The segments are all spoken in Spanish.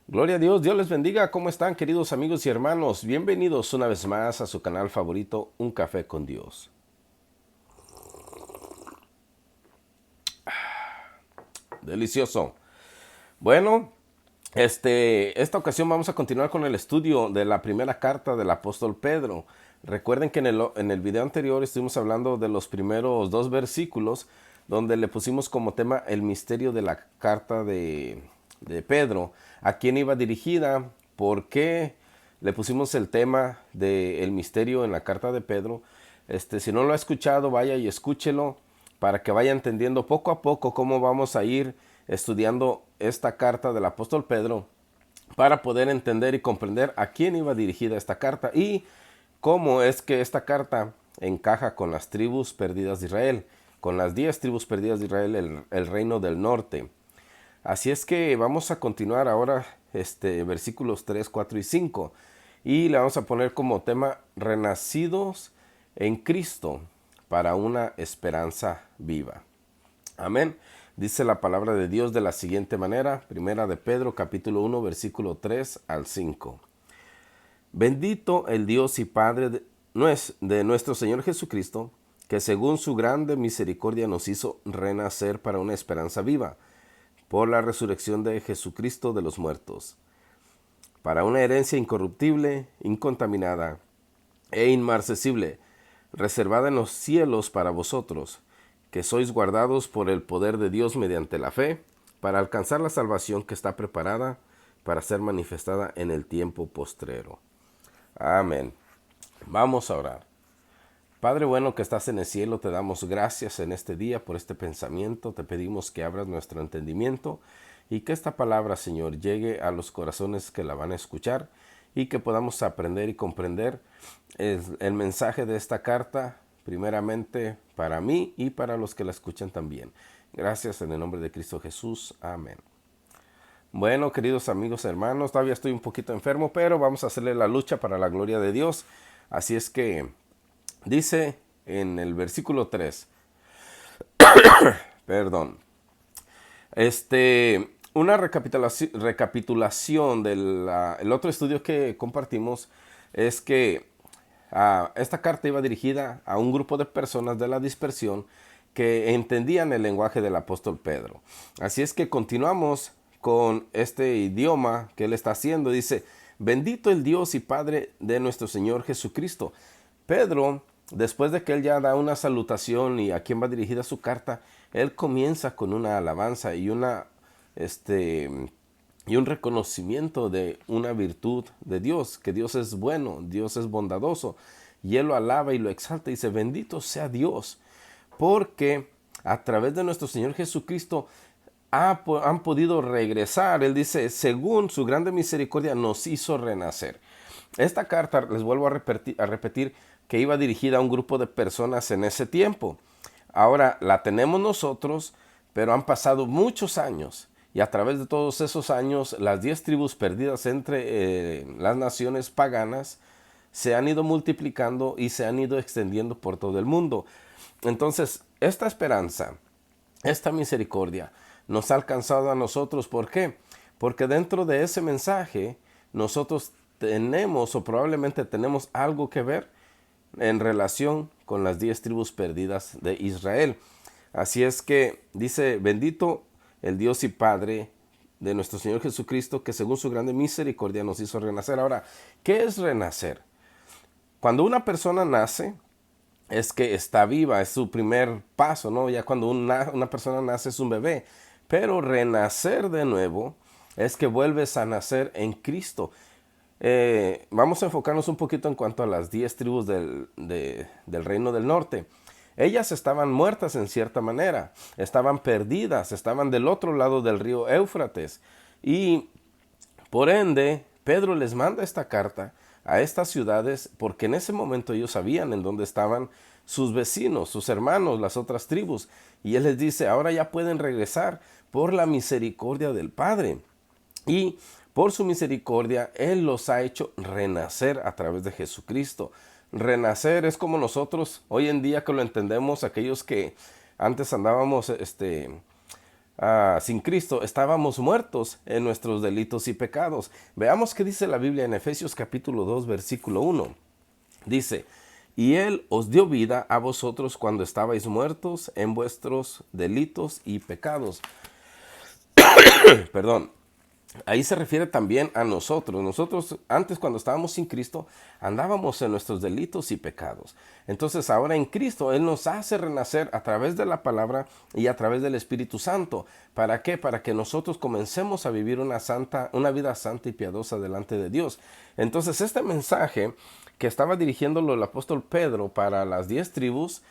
Gloria a Dios, Dios les bendiga. ¿Cómo están, queridos amigos y hermanos? Bienvenidos una vez más a su canal favorito, Un Café con Dios. Delicioso. Bueno, esta ocasión vamos a continuar con el estudio de la primera carta del apóstol Pedro. Recuerden que en el video anterior estuvimos hablando de los primeros dos versículos donde le pusimos como tema el misterio de la carta de Pedro, a quién iba dirigida, por qué le pusimos el tema del misterio en la carta de Pedro. Si no lo ha escuchado, vaya y escúchelo para que vaya entendiendo poco a poco cómo vamos a ir estudiando esta carta del apóstol Pedro para poder entender y comprender a quién iba dirigida esta carta y cómo es que esta carta encaja con las tribus perdidas de Israel, con las 10 tribus perdidas de Israel, el reino del norte. Así es que vamos a continuar ahora versículos 3, 4 y 5 y le vamos a poner como tema renacidos en Cristo para una esperanza viva. Amén. Dice la palabra de Dios de la siguiente manera, primera de Pedro capítulo 1 versículo 3 al 5. Bendito el Dios y Padre de nuestro Señor Jesucristo, que según su grande misericordia nos hizo renacer para una esperanza viva, por la resurrección de Jesucristo de los muertos, para una herencia incorruptible, incontaminada e inmarcesible, reservada en los cielos para vosotros, que sois guardados por el poder de Dios mediante la fe, para alcanzar la salvación que está preparada para ser manifestada en el tiempo postrero. Amén. Vamos a orar. Padre bueno que estás en el cielo, te damos gracias en este día por este pensamiento. Te pedimos que abras nuestro entendimiento y que esta palabra, Señor, llegue a los corazones que la van a escuchar y que podamos aprender y comprender el mensaje de esta carta, primeramente para mí y para los que la escuchan también. Gracias en el nombre de Cristo Jesús. Amén. Bueno, queridos amigos, hermanos, todavía estoy un poquito enfermo, pero vamos a hacerle la lucha para la gloria de Dios. Así es que dice en el versículo 3, perdón, una recapitulación del el otro estudio que compartimos es que esta carta iba dirigida a un grupo de personas de la dispersión que entendían el lenguaje del apóstol Pedro. Así es que continuamos con este idioma que él está haciendo. Dice, bendito el Dios y Padre de nuestro Señor Jesucristo. Pedro, después de que él ya da una salutación y a quién va dirigida su carta, él comienza con una alabanza y y un reconocimiento de una virtud de Dios, que Dios es bueno, Dios es bondadoso, y él lo alaba y lo exalta y dice, bendito sea Dios, porque a través de nuestro Señor Jesucristo han podido regresar. Él dice, según su grande misericordia nos hizo renacer. Esta carta, les vuelvo a repetir, que iba dirigida a un grupo de personas en ese tiempo. Ahora la tenemos nosotros, pero han pasado muchos años. Y a través de todos esos años, las 10 tribus perdidas entre las naciones paganas se han ido multiplicando y se han ido extendiendo por todo el mundo. Entonces, esta esperanza, esta misericordia, nos ha alcanzado a nosotros. ¿Por qué? Porque dentro de ese mensaje, nosotros tenemos o probablemente tenemos algo que ver en relación con las 10 tribus perdidas de Israel. Así es que dice, bendito el Dios y Padre de nuestro Señor Jesucristo, que según su grande misericordia nos hizo renacer. Ahora, ¿qué es renacer? Cuando una persona nace, es que está viva, es su primer paso, ¿no? Ya cuando una persona nace es un bebé, pero renacer de nuevo es que vuelves a nacer en Cristo. Vamos a enfocarnos un poquito en cuanto a las 10 tribus del reino del norte. Ellas estaban muertas en cierta manera, estaban perdidas, estaban del otro lado del río Éufrates. Y por ende, Pedro les manda esta carta a estas ciudades porque en ese momento ellos sabían en dónde estaban sus vecinos, sus hermanos, las otras tribus. Y él les dice, ahora ya pueden regresar por la misericordia del Padre. Y por su misericordia, Él los ha hecho renacer a través de Jesucristo. Renacer es como nosotros hoy en día que lo entendemos, aquellos que antes andábamos sin Cristo, estábamos muertos en nuestros delitos y pecados. Veamos qué dice la Biblia en Efesios capítulo 2, versículo 1. Dice, y Él os dio vida a vosotros cuando estabais muertos en vuestros delitos y pecados. Perdón. Ahí se refiere también a nosotros. Nosotros antes, cuando estábamos sin Cristo, andábamos en nuestros delitos y pecados. Entonces ahora en Cristo Él nos hace renacer a través de la palabra y a través del Espíritu Santo. ¿Para qué? Para que nosotros comencemos a vivir una vida santa y piadosa delante de Dios. Entonces este mensaje que estaba dirigiéndolo el apóstol Pedro para las 10 tribus,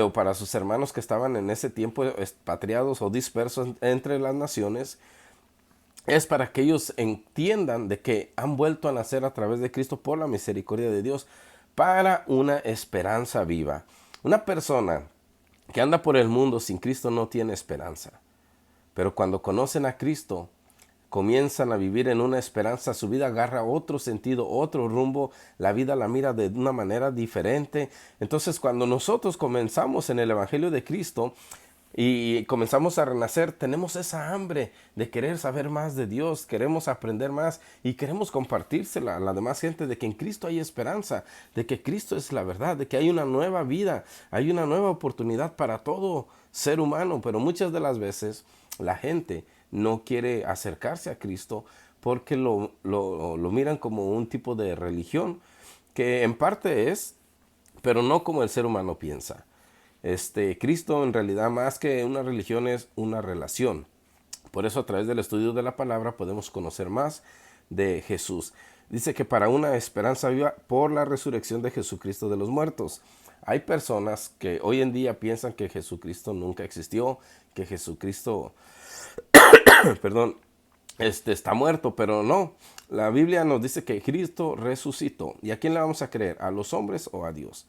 o para sus hermanos que estaban en ese tiempo expatriados o dispersos entre las naciones, es para que ellos entiendan de que han vuelto a nacer a través de Cristo por la misericordia de Dios para una esperanza viva. Una persona que anda por el mundo sin Cristo no tiene esperanza. Pero cuando conocen a Cristo, comienzan a vivir en una esperanza, su vida agarra otro sentido, otro rumbo, la vida la mira de una manera diferente. Entonces, cuando nosotros comenzamos en el Evangelio de Cristo y comenzamos a renacer, tenemos esa hambre de querer saber más de Dios, queremos aprender más y queremos compartírsela a la demás gente de que en Cristo hay esperanza, de que Cristo es la verdad, de que hay una nueva vida, hay una nueva oportunidad para todo ser humano. Pero muchas de las veces la gente no quiere acercarse a Cristo porque lo miran como un tipo de religión, que en parte es, pero no como el ser humano piensa. Cristo en realidad, más que una religión, es una relación. Por eso a través del estudio de la palabra podemos conocer más de Jesús. Dice que para una esperanza viva por la resurrección de Jesucristo de los muertos. Hay personas que hoy en día piensan que Jesucristo nunca existió, que Jesucristo, perdón, está muerto, pero no. La Biblia nos dice que Cristo resucitó. ¿Y a quién le vamos a creer? ¿A los hombres o a Dios?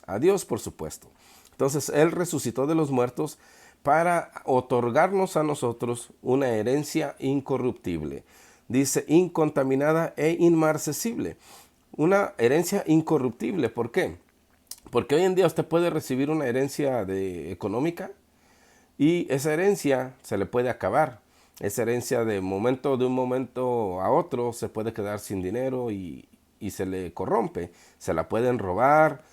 A Dios, por supuesto. Entonces Él resucitó de los muertos para otorgarnos a nosotros una herencia incorruptible. Dice incontaminada e inmarcesible. Una herencia incorruptible. ¿Por qué? Porque hoy en día usted puede recibir una herencia económica y esa herencia se le puede acabar. Esa herencia de un momento a otro se puede quedar sin dinero y se le corrompe. Se la pueden robar.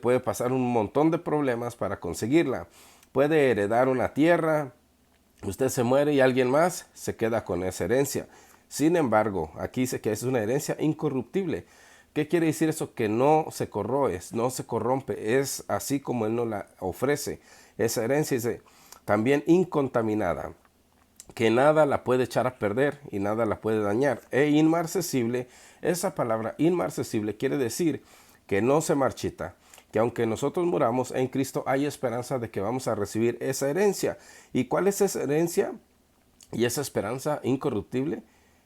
Puede pasar un montón de problemas para conseguirla. Puede heredar una tierra, usted se muere y alguien más se queda con esa herencia. Sin embargo, aquí dice que es una herencia incorruptible. ¿Qué quiere decir eso? Que no se corroe, no se corrompe. Es así como Él nos la ofrece. Esa herencia dice también incontaminada, que nada la puede echar a perder y nada la puede dañar. E inmarcesible, esa palabra inmarcesible quiere decir que no se marchita, que aunque nosotros muramos en Cristo hay esperanza de que vamos a recibir esa herencia. ¿Y cuál es esa herencia y esa esperanza incorruptible?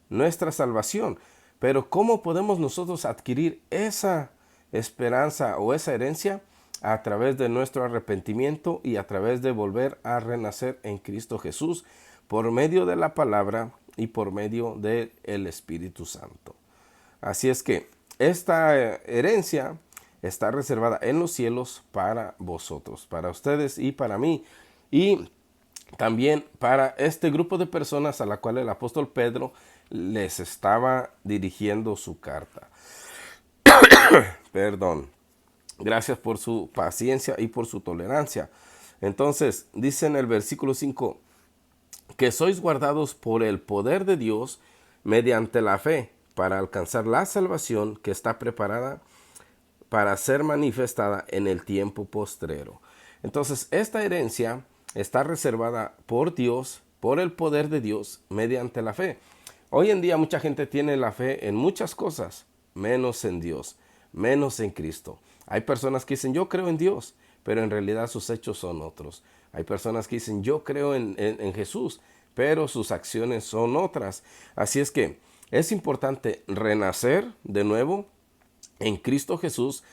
Nuestra salvación. Pero ¿cómo podemos nosotros adquirir esa esperanza o esa herencia? A través de nuestro arrepentimiento y a través de volver a renacer en Cristo Jesús por medio de la palabra y por medio del Espíritu Santo. Así es que esta herencia está reservada en los cielos para vosotros, para ustedes y para mí. Y también para este grupo de personas a la cual el apóstol Pedro les estaba dirigiendo su carta. Perdón. Gracias por su paciencia y por su tolerancia. Entonces, dice en el versículo 5, que sois guardados por el poder de Dios mediante la fe, para alcanzar la salvación que está preparada para ser manifestada en el tiempo postrero. Entonces, esta herencia está reservada por Dios, por el poder de Dios, mediante la fe. Hoy en día mucha gente tiene la fe en muchas cosas, menos en Dios, menos en Cristo. Hay personas que dicen, yo creo en Dios, pero en realidad sus hechos son otros. Hay personas que dicen, yo creo en Jesús, pero sus acciones son otras. Así es que es importante renacer de nuevo en Cristo Jesús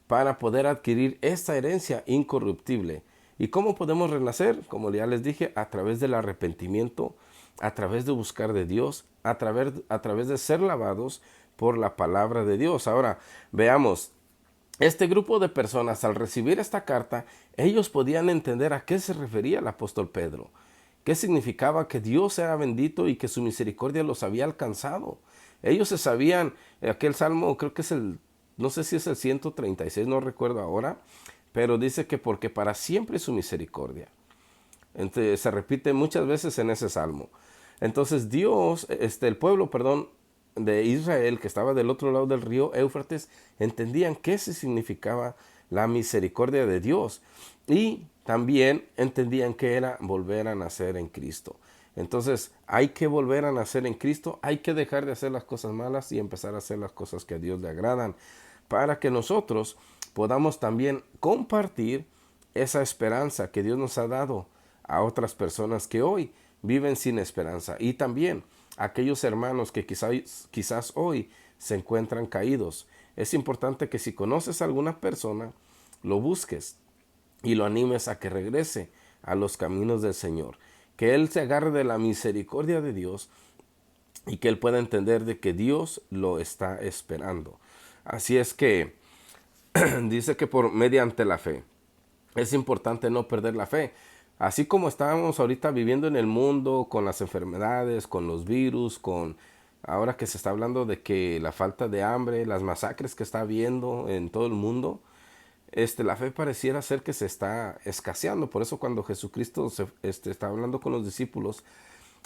para poder adquirir esta herencia incorruptible. ¿Y cómo podemos renacer? Como ya les dije, a través del arrepentimiento, a través de buscar de Dios, a través de ser lavados por la palabra de Dios. Ahora, veamos, este grupo de personas al recibir esta carta, ellos podían entender a qué se refería el apóstol Pedro. ¿Qué significaba? Que Dios era bendito y que su misericordia los había alcanzado. Ellos se sabían, aquel salmo creo que es no sé si es el 136, no recuerdo ahora, pero dice que porque para siempre es su misericordia. Entonces, se repite muchas veces en ese salmo. Entonces Dios, el pueblo, perdón, de Israel que estaba del otro lado del río Éufrates, entendían qué significaba la misericordia de Dios y también entendían que era volver a nacer en Cristo. Entonces hay que volver a nacer en Cristo, hay que dejar de hacer las cosas malas y empezar a hacer las cosas que a Dios le agradan, para que nosotros podamos también compartir esa esperanza que Dios nos ha dado a otras personas que hoy viven sin esperanza, y también a aquellos hermanos que quizás hoy se encuentran caídos. Es importante que si conoces a alguna persona, lo busques y lo animes a que regrese a los caminos del Señor, que Él se agarre de la misericordia de Dios y que Él pueda entender de que Dios lo está esperando. Así es que dice que por mediante la fe. Es importante no perder la fe. Así como estábamos ahorita viviendo en el mundo con las enfermedades, con los virus, con ahora que se está hablando de que la falta de hambre, las masacres que está habiendo en todo el mundo, la fe pareciera ser que se está escaseando. Por eso cuando Jesucristo está hablando con los discípulos,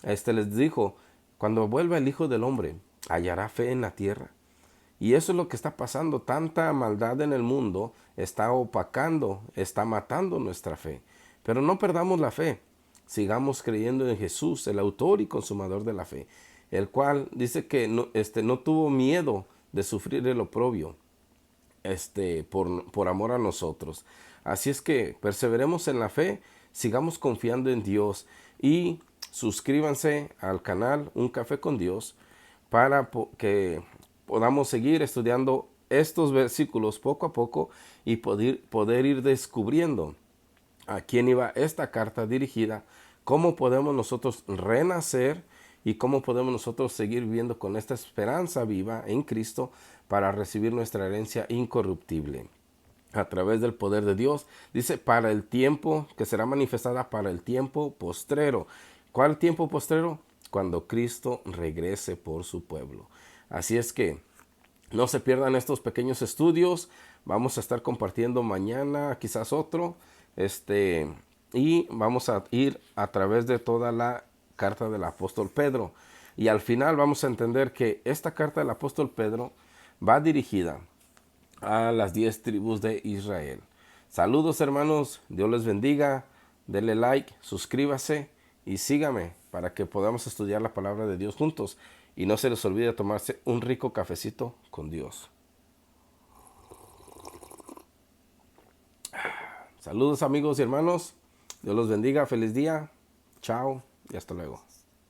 les dijo, cuando vuelva el Hijo del Hombre, ¿hallará fe en la tierra? Y eso es lo que está pasando. Tanta maldad en el mundo está opacando, está matando nuestra fe. Pero no perdamos la fe. Sigamos creyendo en Jesús, el autor y consumador de la fe, el cual dice que no tuvo miedo de sufrir el oprobio, por amor a nosotros. Así es que perseveremos en la fe, sigamos confiando en Dios y suscríbanse al canal Un Café con Dios para que podamos seguir estudiando estos versículos poco a poco y poder ir descubriendo a quién iba esta carta dirigida, cómo podemos nosotros renacer y cómo podemos nosotros seguir viviendo con esta esperanza viva en Cristo para recibir nuestra herencia incorruptible a través del poder de Dios. Dice, para el tiempo que será manifestada para el tiempo postrero. ¿Cuál tiempo postrero? Cuando Cristo regrese por su pueblo. Así es que no se pierdan estos pequeños estudios. Vamos a estar compartiendo mañana, quizás otro. Y vamos a ir a través de toda la carta del apóstol Pedro. Y al final vamos a entender que esta carta del apóstol Pedro va dirigida a las 10 tribus de Israel. Saludos hermanos, Dios les bendiga. Denle like, suscríbase y sígame para que podamos estudiar la palabra de Dios juntos. Y no se les olvide tomarse un rico cafecito con Dios. Saludos amigos y hermanos. Dios los bendiga. Feliz día. Chao y hasta luego.